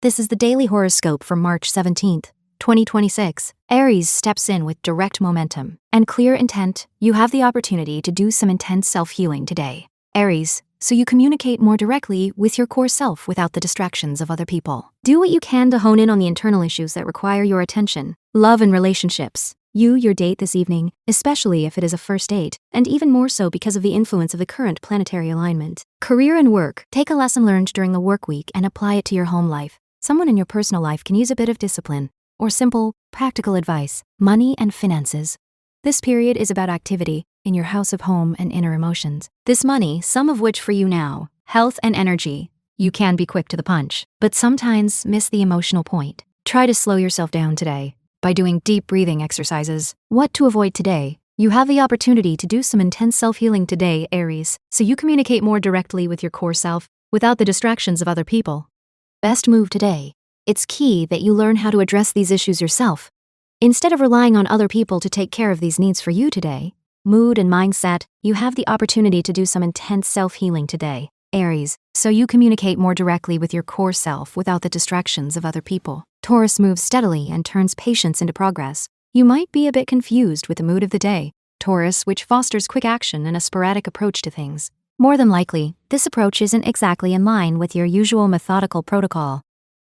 This is the daily horoscope for March 17th, 2026. Aries steps in with direct momentum and clear intent. You have the opportunity to do some intense self-healing today, Aries, so you communicate more directly with your core self without the distractions of other people. Do what you can to hone in on the internal issues that require your attention. Love and relationships. Your date this evening, especially if it is a first date, and even more so because of the influence of the current planetary alignment. Career and work. Take a lesson learned during the work week and apply it to your home life. Someone in your personal life can use a bit of discipline or simple, practical advice. Money and finances. This period is about activity in your house of home and inner emotions. This money, some of which for you now, health and energy. You can be quick to the punch, but sometimes miss the emotional point. Try to slow yourself down today by doing deep breathing exercises. What to avoid today? You have the opportunity to do some intense self-healing today, Aries, so you communicate more directly with your core self without the distractions of other people. Best move today. It's key that you learn how to address these issues yourself, instead of relying on other people to take care of these needs for you today. Mood and mindset. You have the opportunity to do some intense self-healing today, Aries, so you communicate more directly with your core self without the distractions of other people. Taurus moves steadily and turns patience into progress. You might be a bit confused with the mood of the day, Taurus, which fosters quick action and a sporadic approach to things. More than likely, this approach isn't exactly in line with your usual methodical protocol.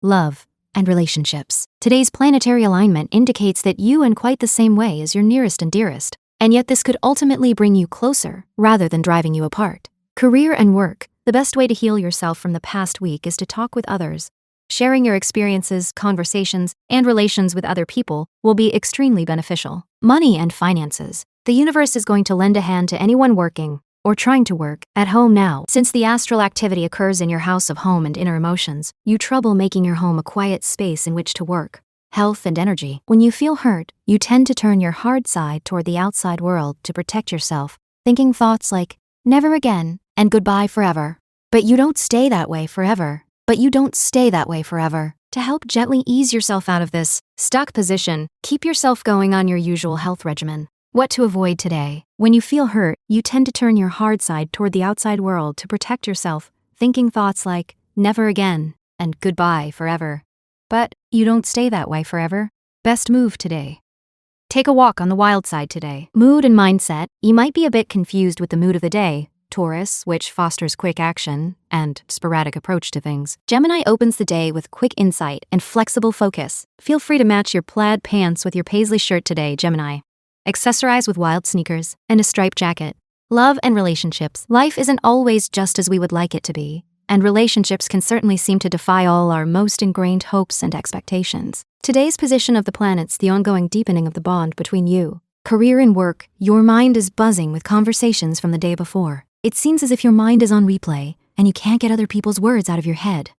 Love and relationships. Today's planetary alignment indicates that you in quite the same way as your nearest and dearest, and yet this could ultimately bring you closer rather than driving you apart. Career and work. The best way to heal yourself from the past week is to talk with others. Sharing your experiences, conversations, and relations with other people will be extremely beneficial. Money and finances. The universe is going to lend a hand to anyone working or trying to work at home now. Since the astral activity occurs in your house of home and inner emotions, you trouble making your home a quiet space in which to work. Health and energy. When you feel hurt, you tend to turn your hard side toward the outside world to protect yourself, thinking thoughts like, never again, and goodbye forever. But you don't stay that way forever. To help gently ease yourself out of this stuck position, keep yourself going on your usual health regimen. What to avoid today? When you feel hurt, you tend to turn your hard side toward the outside world to protect yourself, thinking thoughts like, never again, and goodbye forever. But you don't stay that way forever. Best move today. Take a walk on the wild side today. Mood and mindset. You might be a bit confused with the mood of the day, Taurus, which fosters quick action and sporadic approach to things. Gemini opens the day with quick insight and flexible focus. Feel free to match your plaid pants with your paisley shirt today, Gemini. Accessorize with wild sneakers and a striped jacket. Love and relationships. Life isn't always just as we would like it to be, and relationships can certainly seem to defy all our most ingrained hopes and expectations. Today's position of the planets, the ongoing deepening of the bond between you. Career and work. Your mind is buzzing with conversations from the day before. It seems as if your mind is on replay, and you can't get other people's words out of your head.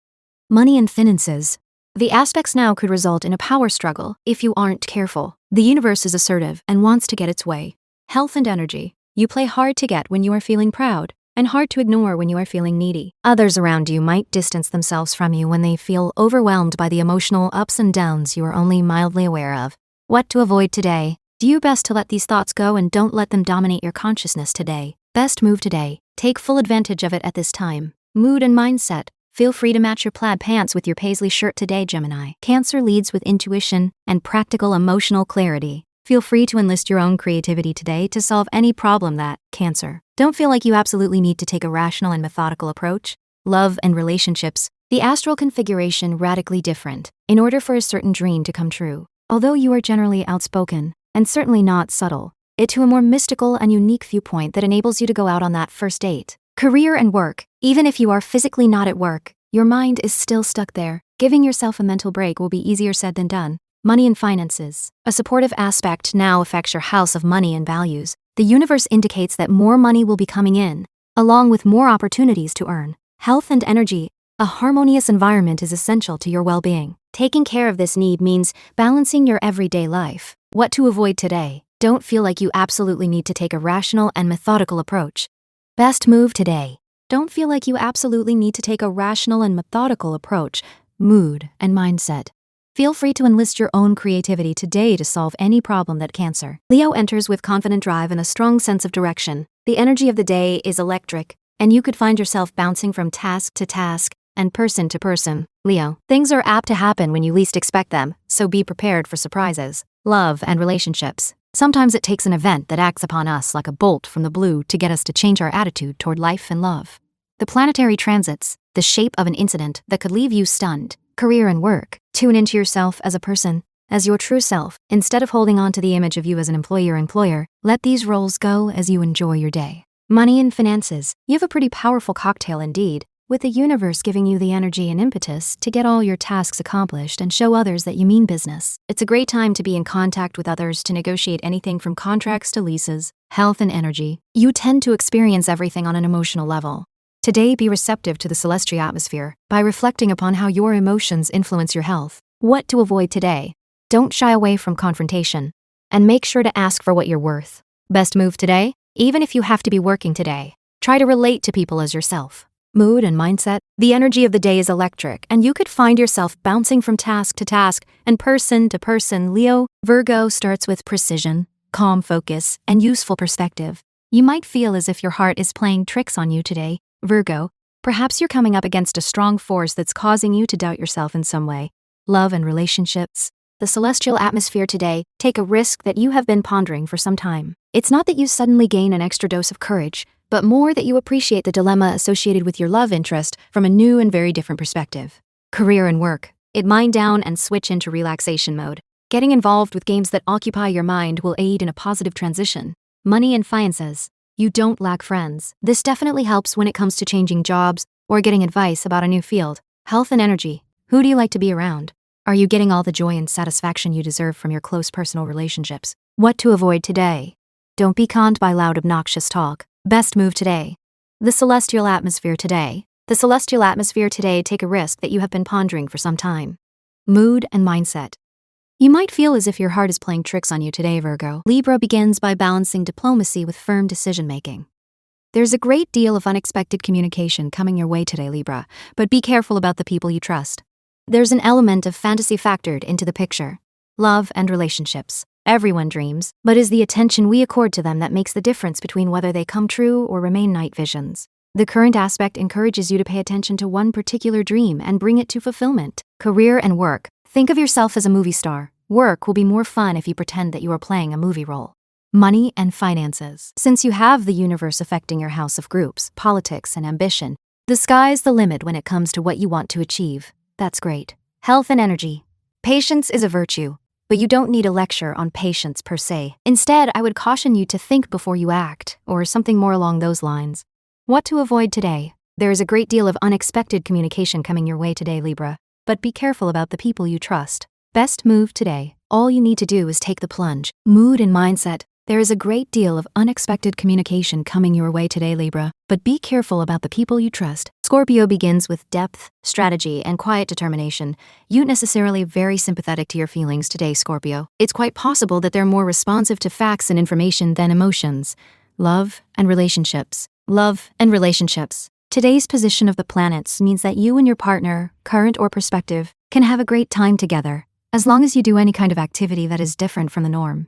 Money and finances. The aspects now could result in a power struggle if you aren't careful. The universe is assertive and wants to get its way. Health and energy. You play hard to get when you are feeling proud, and hard to ignore when you are feeling needy. Others around you might distance themselves from you when they feel overwhelmed by the emotional ups and downs you are only mildly aware of. What to avoid today? Do your best to let these thoughts go and don't let them dominate your consciousness today. Best move today. Take full advantage of it at this time. Mood and mindset. Feel free to match your plaid pants with your paisley shirt today, Gemini. Cancer leads with intuition and practical emotional clarity. Feel free to enlist your own creativity today to solve any problem that, Cancer. Don't feel like you absolutely need to take a rational and methodical approach. Love and relationships. The astral configuration radically different in order for a certain dream to come true. Although you are generally outspoken and certainly not subtle, it to a more mystical and unique viewpoint that enables you to go out on that first date. Career and work. Even if you are physically not at work, your mind is still stuck there. Giving yourself a mental break will be easier said than done. Money and finances. A supportive aspect now affects your house of money and values. The universe indicates that more money will be coming in, along with more opportunities to earn. Health and energy. A harmonious environment is essential to your well-being. Taking care of this need means balancing your everyday life. What to avoid today? Don't feel like you absolutely need to take a rational and methodical approach. Best move today. Don't feel like you absolutely need to take a rational and methodical approach. Mood and mindset. Feel free to enlist your own creativity today to solve any problem that Cancer. Leo enters with confident drive and a strong sense of direction. The energy of the day is electric, and you could find yourself bouncing from task to task, and person to person, Leo. Things are apt to happen when you least expect them, so be prepared for surprises. Love and relationships. Sometimes it takes an event that acts upon us like a bolt from the blue to get us to change our attitude toward life and love. The planetary transits, the shape of an incident that could leave you stunned. Career and work. Tune into yourself as a person, as your true self. Instead of holding on to the image of you as an employee or employer, let these roles go as you enjoy your day. Money and finances. You have a pretty powerful cocktail indeed, with the universe giving you the energy and impetus to get all your tasks accomplished and show others that you mean business. It's a great time to be in contact with others to negotiate anything from contracts to leases. Health and energy. You tend to experience everything on an emotional level. Today, be receptive to the celestial atmosphere by reflecting upon how your emotions influence your health. What to avoid today? Don't shy away from confrontation, and make sure to ask for what you're worth. Best move today? Even if you have to be working today, try to relate to people as yourself. Mood and mindset. The energy of the day is electric, and you could find yourself bouncing from task to task and person to person. Leo. Virgo starts with precision, calm focus, and useful perspective. You might feel as if your heart is playing tricks on you today, Virgo. Perhaps you're coming up against a strong force that's causing you to doubt yourself in some way. Love and relationships. The celestial atmosphere today. Take a risk that you have been pondering for some time. It's not that you suddenly gain an extra dose of courage, but more that you appreciate the dilemma associated with your love interest from a new and very different perspective. Career and work. It wind down and switch into relaxation mode. Getting involved with games that occupy your mind will aid in a positive transition. Money and finances. You don't lack friends. This definitely helps when it comes to changing jobs or getting advice about a new field. Health and energy. Who do you like to be around? Are you getting all the joy and satisfaction you deserve from your close personal relationships? What to avoid today? Don't be conned by loud, obnoxious talk. Best move today. The celestial atmosphere today. The celestial atmosphere today. Take a risk that you have been pondering for some time. Mood and mindset. You might feel as if your heart is playing tricks on you today, Virgo. Libra begins by balancing diplomacy with firm decision-making. There's a great deal of unexpected communication coming your way today, Libra, but be careful about the people you trust. There's an element of fantasy factored into the picture. Love and relationships. Everyone dreams, but is the attention we accord to them that makes the difference between whether they come true or remain night visions. The current aspect encourages you to pay attention to one particular dream and bring it to fulfillment. Career and work. Think of yourself as a movie star. Work will be more fun if you pretend that you are playing a movie role. Money and finances. Since you have the universe affecting your house of groups, politics, and ambition, the sky's the limit when it comes to what you want to achieve. That's great. Health and energy. Patience is a virtue, but you don't need a lecture on patience per se. Instead, I would caution you to think before you act, or something more along those lines. What to avoid today? There is a great deal of unexpected communication coming your way today, Libra, but be careful about the people you trust. Best move today. All you need to do is take the plunge. Mood and mindset. There is a great deal of unexpected communication coming your way today, Libra, but be careful about the people you trust. Scorpio begins with depth, strategy, and quiet determination. You necessarily very sympathetic to your feelings today, Scorpio. It's quite possible that they're more responsive to facts and information than emotions. Love and relationships. Love and relationships. Today's position of the planets means that you and your partner, current or prospective, can have a great time together, as long as you do any kind of activity that is different from the norm.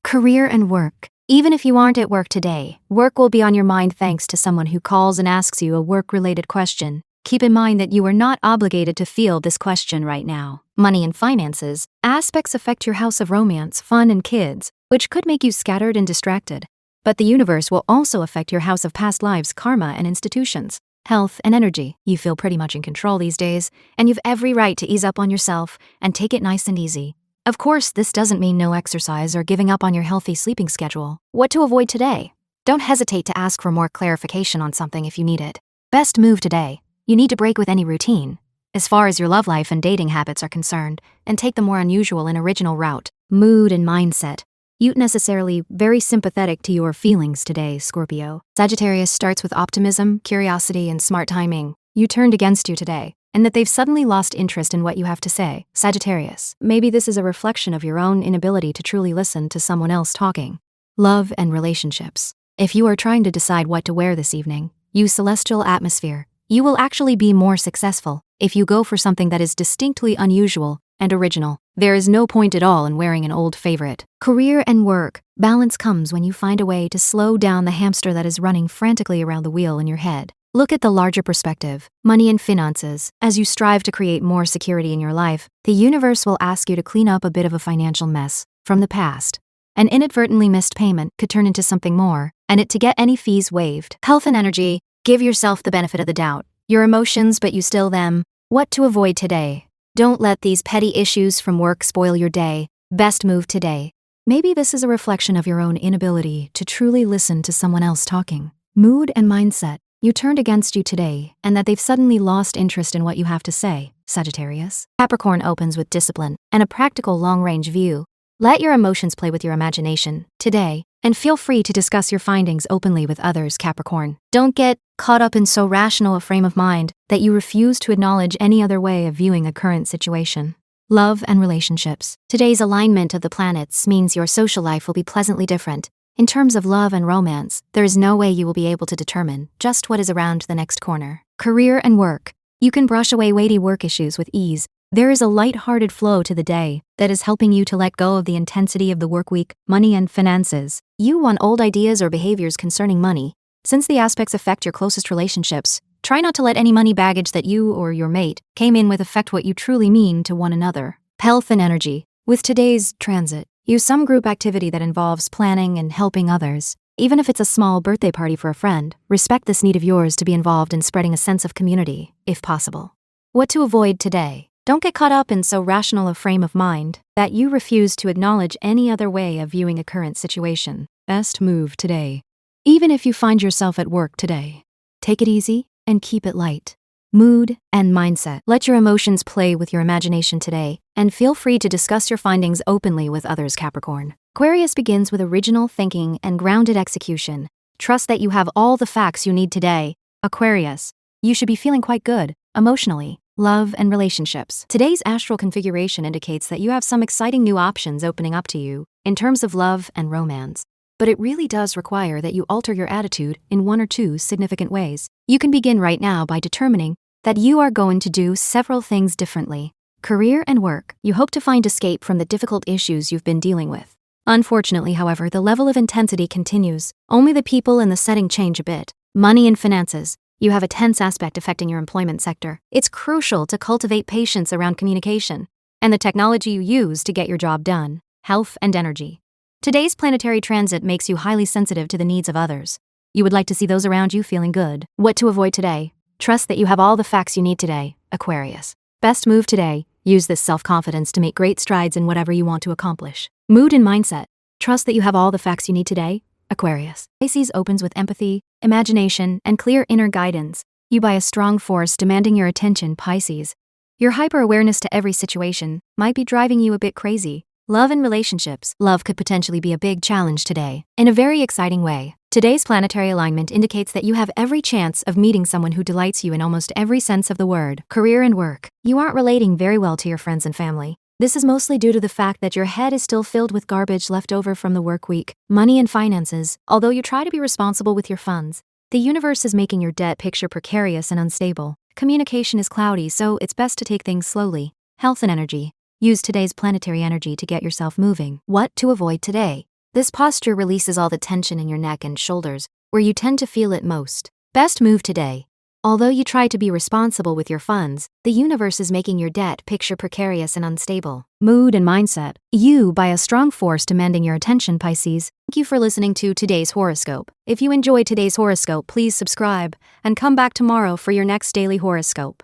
Career and work. Even if you aren't at work today, work will be on your mind thanks to someone who calls and asks you a work-related question. Keep in mind that you are not obligated to field this question right now. Money and finances. Aspects affect your house of romance, fun, and kids, which could make you scattered and distracted. But the universe will also affect your house of past lives, karma, and institutions. Health and energy. You feel pretty much in control these days, and you've every right to ease up on yourself and take it nice and easy. Of course, this doesn't mean no exercise or giving up on your healthy sleeping schedule. What to avoid today? Don't hesitate to ask for more clarification on something if you need it. Best move today. You need to break with any routine, as far as your love life and dating habits are concerned, and take the more unusual and original route. Mood and mindset. You necessarily very sympathetic to your feelings today, Scorpio. Sagittarius starts with optimism, curiosity, and smart timing. You turned against you today, and that they've suddenly lost interest in what you have to say. Sagittarius, maybe this is a reflection of your own inability to truly listen to someone else talking. Love and relationships. If you are trying to decide what to wear this evening, use celestial atmosphere. You will actually be more successful if you go for something that is distinctly unusual and original. There is no point at all in wearing an old favorite. Career and work. Balance comes when you find a way to slow down the hamster that is running frantically around the wheel in your head. Look at the larger perspective, money and finances. As you strive to create more security in your life, the universe will ask you to clean up a bit of a financial mess from the past. An inadvertently missed payment could turn into something more, and it to get any fees waived. Health and energy. Give yourself the benefit of the doubt. Your emotions, but you still them. What to avoid today? Don't let these petty issues from work spoil your day. Best move today. Maybe this is a reflection of your own inability to truly listen to someone else talking. Mood and mindset. You turned against you today, and that they've suddenly lost interest in what you have to say, Sagittarius. Capricorn opens with discipline and a practical long-range view. Let your emotions play with your imagination today, and feel free to discuss your findings openly with others, Capricorn. Don't get caught up in so rational a frame of mind that you refuse to acknowledge any other way of viewing a current situation. Love and relationships. Today's alignment of the planets means your social life will be pleasantly different. In terms of love and romance, there is no way you will be able to determine just what is around the next corner. Career and work. You can brush away weighty work issues with ease. There is a light-hearted flow to the day that is helping you to let go of the intensity of the work week. Money and finances. You want old ideas or behaviors concerning money. Since the aspects affect your closest relationships, try not to let any money baggage that you or your mate came in with affect what you truly mean to one another. Health and energy. With today's transit, use some group activity that involves planning and helping others. Even if it's a small birthday party for a friend, respect this need of yours to be involved in spreading a sense of community, if possible. What to avoid today? Don't get caught up in so rational a frame of mind that you refuse to acknowledge any other way of viewing a current situation. Best move today. Even if you find yourself at work today, take it easy and keep it light. Mood and mindset. Let your emotions play with your imagination today, and feel free to discuss your findings openly with others, Capricorn. Aquarius begins with original thinking and grounded execution. Trust that you have all the facts you need today. Aquarius, you should be feeling quite good, emotionally. Love and relationships. Today's astral configuration indicates that you have some exciting new options opening up to you in terms of love and romance. But it really does require that you alter your attitude in one or two significant ways. You can begin right now by determining that you are going to do several things differently. Career and work. You hope to find escape from the difficult issues you've been dealing with. Unfortunately, however, the level of intensity continues. Only the people and the setting change a bit. Money and finances. You have a tense aspect affecting your employment sector. It's crucial to cultivate patience around communication and the technology you use to get your job done. Health and energy. Today's planetary transit makes you highly sensitive to the needs of others. You would like to see those around you feeling good. What to avoid today? Trust that you have all the facts you need today, Aquarius. Best move today. Use this self-confidence to make great strides in whatever you want to accomplish. Mood and mindset. Trust that you have all the facts you need today, Aquarius. Pisces opens with empathy, imagination, and clear inner guidance. You by a strong force demanding your attention, Pisces. Your hyper-awareness to every situation might be driving you a bit crazy. Love and relationships. Love could potentially be a big challenge today, in a very exciting way. Today's planetary alignment indicates that you have every chance of meeting someone who delights you in almost every sense of the word. Career and work. You aren't relating very well to your friends and family. This is mostly due to the fact that your head is still filled with garbage left over from the work week. Money and finances. Although you try to be responsible with your funds, the universe is making your debt picture precarious and unstable. Communication is cloudy, so it's best to take things slowly. Health and energy. Use today's planetary energy to get yourself moving. What to avoid today? This posture releases all the tension in your neck and shoulders, where you tend to feel it most. Best move today. Although you try to be responsible with your funds, the universe is making your debt picture precarious and unstable. Mood and mindset. You by a strong force demanding your attention, Pisces. Thank you for listening to today's horoscope. If you enjoyed today's horoscope, please subscribe and come back tomorrow for your next daily horoscope.